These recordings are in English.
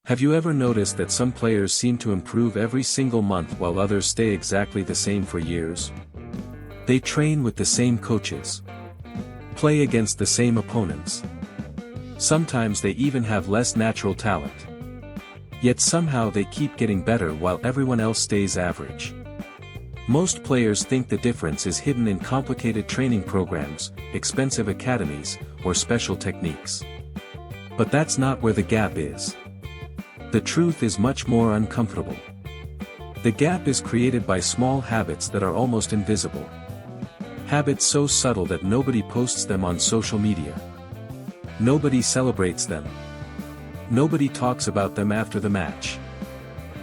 Have you ever noticed that some players seem to improve every single month while others stay exactly the same for years? They train with the same coaches, play against the same opponents. Sometimes they even have less natural talent. Yet somehow they keep getting better while everyone else stays average. Most players think the difference is hidden in complicated training programs, expensive academies, or special techniques. But that's not where the gap is. The truth is much more uncomfortable. The gap is created by small habits that are almost invisible. Habits so subtle that nobody posts them on social media. Nobody celebrates them. Nobody talks about them after the match.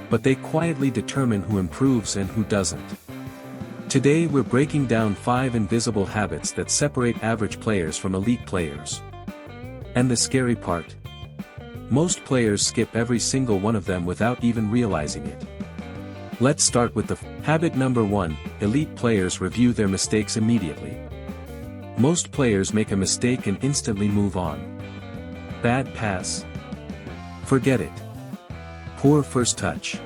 But they quietly determine who improves and who doesn't. Today we're breaking down 5 invisible habits that separate average players from elite players. And the scary part? Most players skip every single one of them without even realizing it. Let's start with habit number 1, elite players review their mistakes immediately. Most players make a mistake and instantly move on. Bad pass. Forget it. Poor first touch.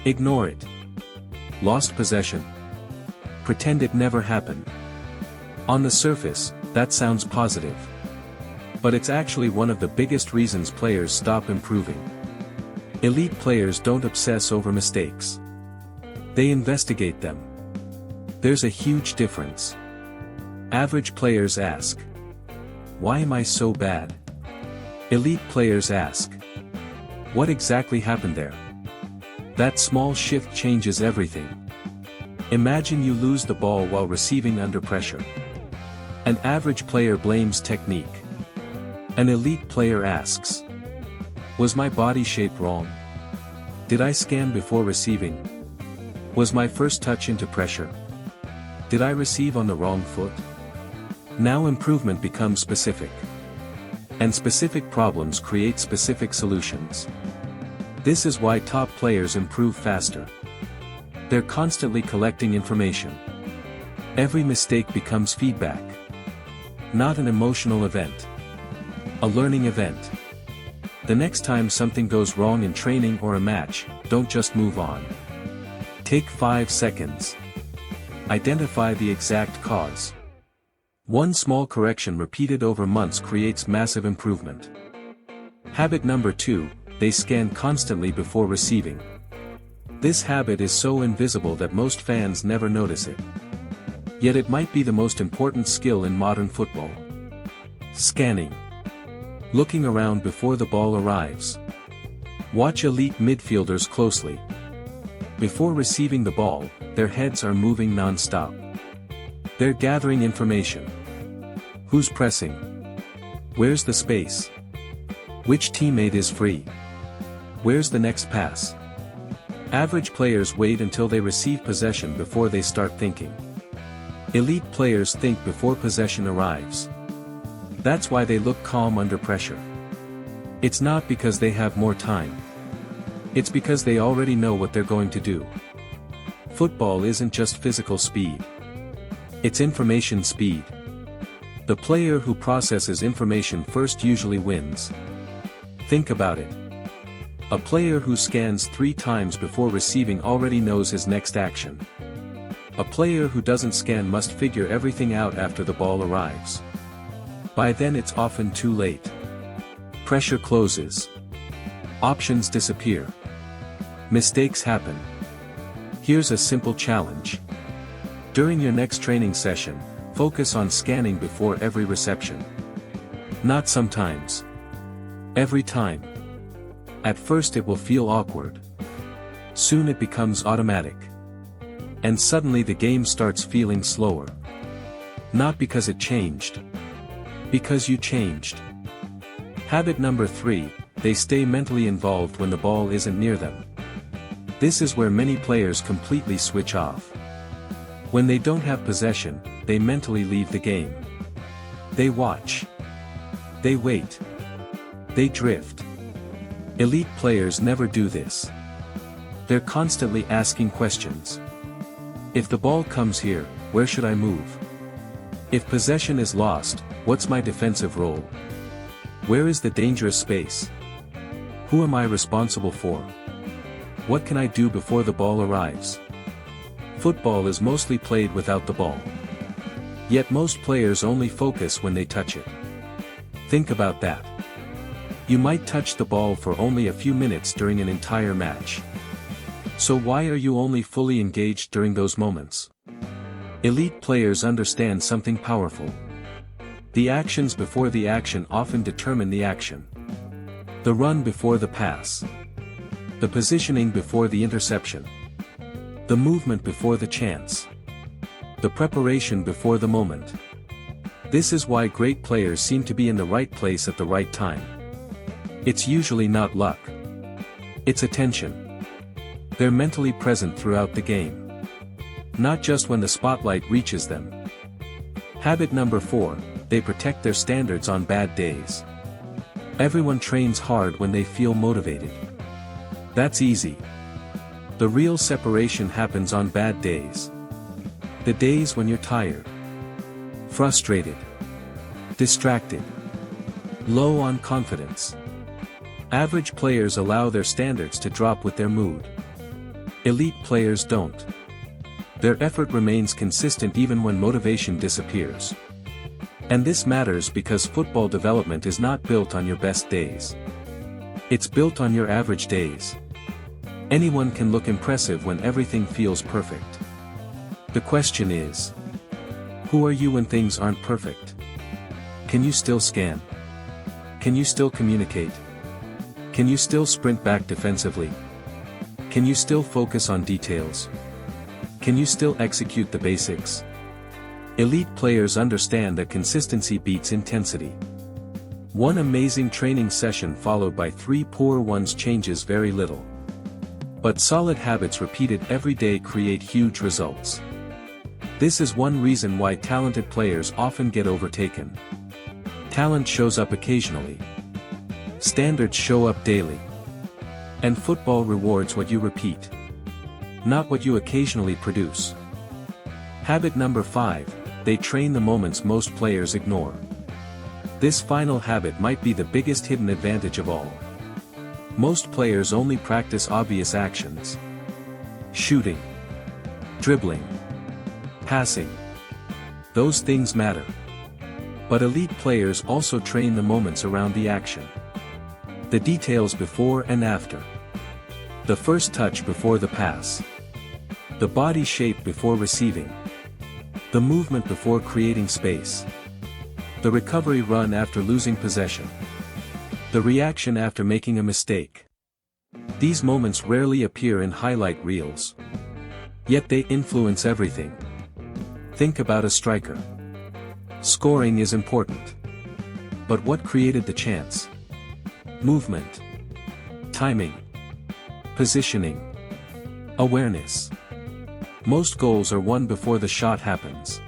Ignore it. Lost possession. Pretend it never happened. On the surface, that sounds positive. But it's actually one of the biggest reasons players stop improving. Elite players don't obsess over mistakes. They investigate them. There's a huge difference. Average players ask, "Why am I so bad?" Elite players ask, "What exactly happened there?" That small shift changes everything. Imagine you lose the ball while receiving under pressure. An average player blames technique. An elite player asks, "Was my body shape wrong? Did I scan before receiving? Was my first touch into pressure? Did I receive on the wrong foot?" Now improvement becomes specific. And specific problems create specific solutions. This is why top players improve faster. They're constantly collecting information. Every mistake becomes feedback. Not an emotional event. A learning event. The next time something goes wrong in training or a match, don't just move on. Take 5 seconds. Identify the exact cause. One small correction repeated over months creates massive improvement. Habit number 2, they scan constantly before receiving. This habit is so invisible that most fans never notice it. Yet it might be the most important skill in modern football. Scanning. Looking around before the ball arrives. Watch elite midfielders closely. Before receiving the ball, their heads are moving non-stop. They're gathering information. Who's pressing? Where's the space? Which teammate is free? Where's the next pass? Average players wait until they receive possession before they start thinking. Elite players think before possession arrives. That's why they look calm under pressure. It's not because they have more time. It's because they already know what they're going to do. Football isn't just physical speed. It's information speed. The player who processes information first usually wins. Think about it. A player who scans 3 times before receiving already knows his next action. A player who doesn't scan must figure everything out after the ball arrives. By then it's often too late. Pressure closes. Options disappear. Mistakes happen. Here's a simple challenge. During your next training session, focus on scanning before every reception. Not sometimes. Every time. At first it will feel awkward. Soon it becomes automatic. And suddenly the game starts feeling slower. Not because it changed. Because you changed. Habit number 3, they stay mentally involved when the ball isn't near them. This is where many players completely switch off. When they don't have possession, they mentally leave the game. They watch. They wait. They drift. Elite players never do this. They're constantly asking questions. If the ball comes here, where should I move? If possession is lost, what's my defensive role? Where is the dangerous space? Who am I responsible for? What can I do before the ball arrives? Football is mostly played without the ball. Yet most players only focus when they touch it. Think about that. You might touch the ball for only a few minutes during an entire match. So why are you only fully engaged during those moments? Elite players understand something powerful. The actions before the action often determine the action. The run before the pass. The positioning before the interception. The movement before the chance. The preparation before the moment. This is why great players seem to be in the right place at the right time. It's usually not luck. It's attention. They're mentally present throughout the game. Not just when the spotlight reaches them. Habit number 4, they protect their standards on bad days. Everyone trains hard when they feel motivated. That's easy. The real separation happens on bad days. The days when you're tired, frustrated, distracted, low on confidence. Average players allow their standards to drop with their mood. Elite players don't. Their effort remains consistent even when motivation disappears. And this matters because football development is not built on your best days. It's built on your average days. Anyone can look impressive when everything feels perfect. The question is, who are you when things aren't perfect? Can you still scan? Can you still communicate? Can you still sprint back defensively? Can you still focus on details? Can you still execute the basics? Elite players understand that consistency beats intensity. One amazing training session followed by 3 poor ones changes very little. But solid habits repeated every day create huge results. This is one reason why talented players often get overtaken. Talent shows up occasionally. Standards show up daily. And football rewards what you repeat, not what you occasionally produce. Habit number 5, they train the moments most players ignore. This final habit might be the biggest hidden advantage of all. Most players only practice obvious actions. Shooting, dribbling, passing. Those things matter. But elite players also train the moments around the action. The details before and after. The first touch before the pass. The body shape before receiving. The movement before creating space. The recovery run after losing possession. The reaction after making a mistake. These moments rarely appear in highlight reels. Yet they influence everything. Think about a striker. Scoring is important. But what created the chance? Movement. Timing. Positioning. Awareness. Most goals are won before the shot happens.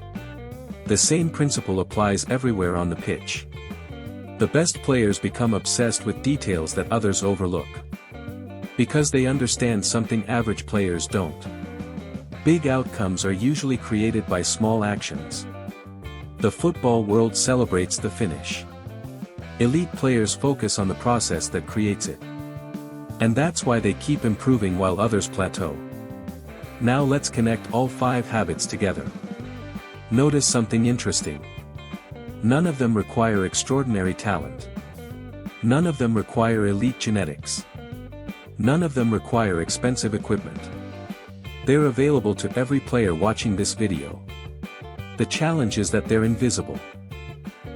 The same principle applies everywhere on the pitch. The best players become obsessed with details that others overlook. Because they understand something average players don't. Big outcomes are usually created by small actions. The football world celebrates the finish. Elite players focus on the process that creates it. And that's why they keep improving while others plateau. Now let's connect all 5 habits together. Notice something interesting. None of them require extraordinary talent. None of them require elite genetics. None of them require expensive equipment. They're available to every player watching this video. The challenge is that they're invisible.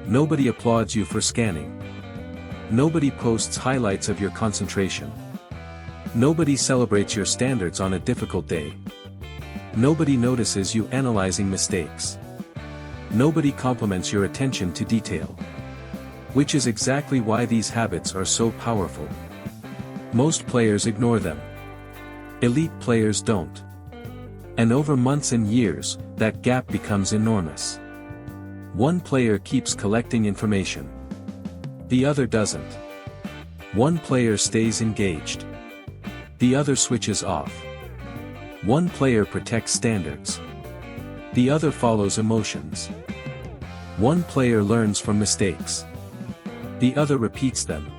Nobody applauds you for scanning. Nobody posts highlights of your concentration. Nobody celebrates your standards on a difficult day. Nobody notices you analyzing mistakes. Nobody compliments your attention to detail. Which is exactly why these habits are so powerful. Most players ignore them. Elite players don't. And over months and years, that gap becomes enormous. One player keeps collecting information. The other doesn't. One player stays engaged. The other switches off. One player protects standards. The other follows emotions. One player learns from mistakes. The other repeats them.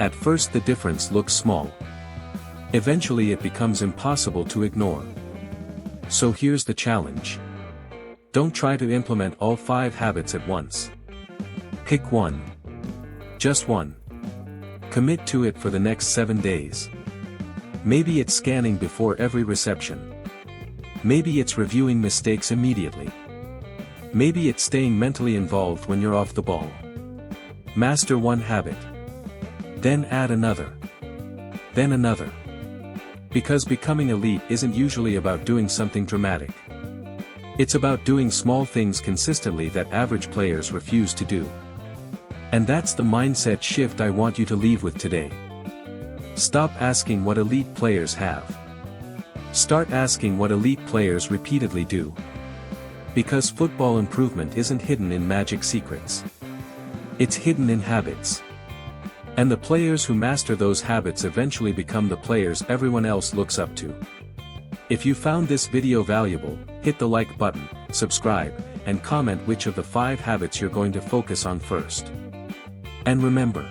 At first the difference looks small. Eventually it becomes impossible to ignore. So here's the challenge. Don't try to implement all 5 habits at once. Pick one. Just one. Commit to it for the next 7 days. Maybe it's scanning before every reception. Maybe it's reviewing mistakes immediately. Maybe it's staying mentally involved when you're off the ball. Master one habit. Then add another. Then another. Because becoming elite isn't usually about doing something dramatic. It's about doing small things consistently that average players refuse to do. And that's the mindset shift I want you to leave with today. Stop asking what elite players have. Start asking what elite players repeatedly do. Because football improvement isn't hidden in magic secrets. It's hidden in habits. And the players who master those habits eventually become the players everyone else looks up to. If you found this video valuable, hit the like button, subscribe, and comment which of the 5 habits you're going to focus on first. And remember,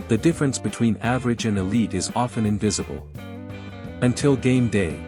the difference between average and elite is often invisible. Until game day.